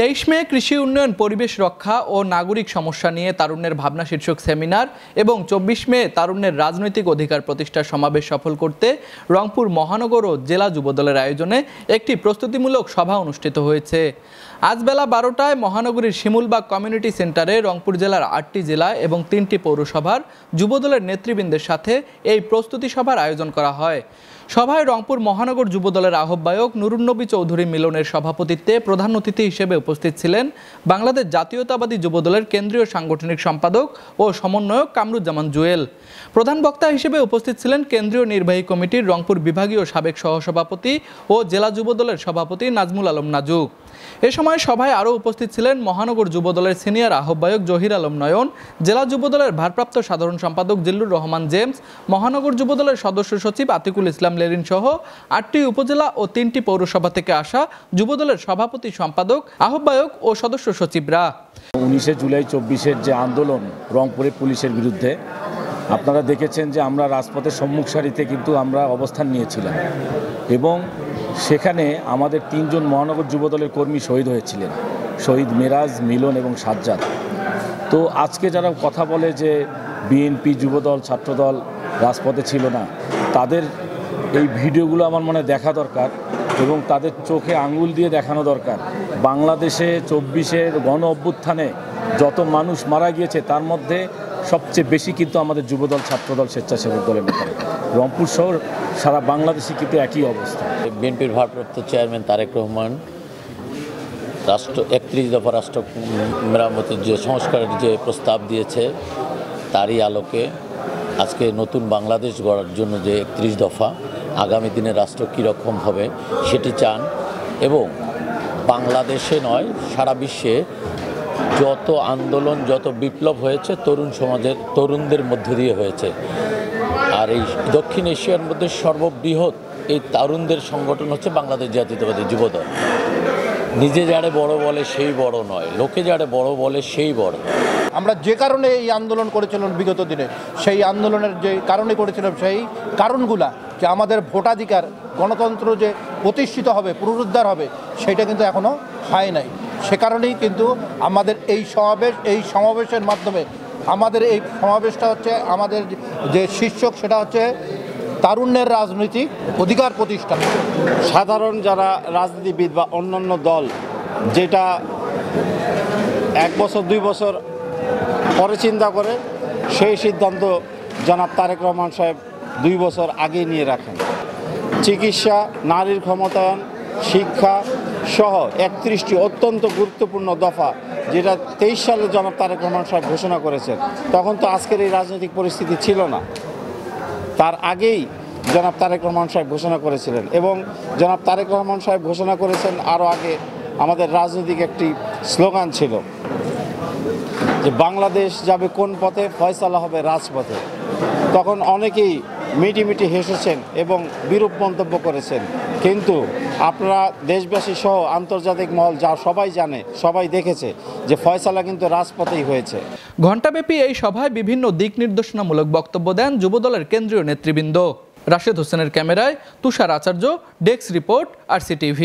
23 মে কৃষি উন্নয়ন পরিবেশ রক্ষা ও নাগরিক সমস্যা নিয়ে তারুণ্যের ভাবনা শীর্ষক সেমিনার এবং 24 মে তারুণ্যের রাজনৈতিক অধিকার প্রতিষ্ঠার সমাবেশ সফল করতে রংপুর মহানগর ও জেলা যুবদলের আয়োজনে একটি প্রস্তুতিমূলক সভা অনুষ্ঠিত হয়েছে। আজ বেলা 12টায় মহানগরীর শিমুলবাগ কমিউনিটি সেন্টারে রংপুর জেলার 8টি জেলা এবং 3টি পৌরসভার যুবদলের নেতৃবৃন্দের সাথে এই প্রস্তুতি সভার আয়োজন করা হয়। সভায় রংপুর মহানগর যুবদলের আহ্বায়ক নুরুন্নবী চৌধুরী মিলনের সভাপতিত্বে প্রধান অতিথি হিসেবে উপস্থিত ছিলেন বাংলাদেশ জাতীয়তাবাদী যুবদলের কেন্দ্রীয় সাংগঠনিক সম্পাদক ও সমন্বয়ক কামরুজ্জামান জুয়েল। প্রধান বক্তা হিসেবে উপস্থিত ছিলেন কেন্দ্রীয় নির্বাহী কমিটির রংপুর বিভাগীয় সাবেক সহসভাপতি ও জেলা যুবদলের সভাপতি নাজমুল আলম নাজু। এ সময় সভায় আরও উপস্থিত ছিলেন মহানগর যুবদলের সিনিয়র আহ্বায়ক জহির আলম নয়ন, জেলা যুবদলের ভারপ্রাপ্ত সাধারণ সম্পাদক জিল্লুর রহমান জেমস, মহানগর যুবদলের সদস্য সচিব আতিকুল ইসলাম লেরিন সহ 8টি উপজেলা ও 3টি পৌরসভা থেকে আসা যুবদলের সভাপতি, সম্পাদক, আহ্বায়ক ও সদস্য সচিবরা। 19 জুলাই 24-এর যে আন্দোলন রংপুরে পুলিশের বিরুদ্ধে, আপনারা দেখেছেন যে আমরা রাজপথের সম্মুখ সারিতে কিন্তু আমরা অবস্থান নিয়েছিলাম এবং সেখানে আমাদের 3 জন মহানগর যুবদলের কর্মী শহীদ হয়েছিলেন, শহীদ মেরাজ, মিলন এবং সাজ্জাদ। তো আজকে যারা কথা বলে যে বিএনপি, যুবদল, ছাত্রদল রাজপথে ছিল না, তাদের এই ভিডিওগুলো আমার মনে দেখা দরকার এবং তাদের চোখে আঙুল দিয়ে দেখানো দরকার। বাংলাদেশে 24-এর গণ অভ্যুত্থানে যত মানুষ মারা গিয়েছে তার মধ্যে সবচেয়ে বেশি কিন্তু আমাদের যুবদল, ছাত্রদল, স্বেচ্ছাসেবক দলের নেতারা। রংপুর শহর সারা বাংলাদেশে কিন্তু একই অবস্থা। বিএনপির ভারপ্রাপ্ত চেয়ারম্যান তারেক রহমান 31 দফা রাষ্ট্র মেরামতের যে সংস্কারের যে প্রস্তাব দিয়েছে, তারই আলোকে আজকে নতুন বাংলাদেশ গড়ার জন্য যে 31 দফা, আগামী দিনে রাষ্ট্র কীরকম হবে সেটি চান এবং বাংলাদেশে নয় সারা বিশ্বে যত আন্দোলন, যত বিপ্লব হয়েছে তরুণ সমাজের, তরুণদের মধ্য দিয়ে হয়েছে। আর এই দক্ষিণ এশিয়ার মধ্যে সর্ববৃহৎ এই তরুণদের সংগঠন হচ্ছে বাংলাদেশ জাতীয়তাবাদী যুবদল। নিজে যারে বড় বলে সেই বড় নয়, লোকে যারে বড় বলে সেই বড়। আমরা যে কারণে এই আন্দোলন করেছিলাম বিগত দিনে, সেই আন্দোলনের যে কারণে করেছিলাম, সেই কারণগুলা যে আমাদের ভোটাধিকার, গণতন্ত্র যে প্রতিষ্ঠিত হবে, পুনরুদ্ধার হবে, সেটা কিন্তু এখনও হয় নাই। সে কারণেই কিন্তু আমাদের এই সমাবেশের মাধ্যমে আমাদের এই সমাবেশটা হচ্ছে আমাদের যে শীর্ষক, সেটা হচ্ছে তারুণ্যের রাজনৈতিক অধিকার প্রতিষ্ঠা। সাধারণ যারা রাজনীতিবিদ বা অন্যান্য দল যেটা 1 বছর 2 বছর পরে চিন্তা করে, সেই সিদ্ধান্ত জনাব তারেক রহমান সাহেব 2 বছর আগেই নিয়ে রাখেন। চিকিৎসা, নারীর ক্ষমতায়ন, শিক্ষা সহ 31টি অত্যন্ত গুরুত্বপূর্ণ দফা, যেটা 23 সালে জনাব তারেক রহমান সাহেব ঘোষণা করেছেন। তখন তো আজকের এই রাজনৈতিক পরিস্থিতি ছিল না, তার আগেই জনাব তারেক রহমান সাহেব ঘোষণা করেছিলেন। এবং জনাব তারেক রহমান সাহেব ঘোষণা করেছেন আরও আগে, আমাদের রাজনৈতিক একটি স্লোগান ছিল যে বাংলাদেশ যাবে কোন পথে, ফয়সালা হবে রাজপথে। তখন অনেকেই মিটিমিটি হেসেছেন এবং বিরূপ মন্তব্য করেছেন, কিন্তু আপনারা দেশবাসী সহ আন্তর্জাতিক মহল যা সবাই জানে, সবাই দেখেছে যে ফয়সালা কিন্তু রাজপথেই হয়েছে। ঘণ্টাব্যাপী এই সভায় বিভিন্ন দিক নির্দেশনামূলক বক্তব্য দেন যুবদলের কেন্দ্রীয় নেতৃবৃন্দ। রাশেদ হোসেনের ক্যামেরায় তুষার আচার্য, ডেস্ক রিপোর্ট, RCTV।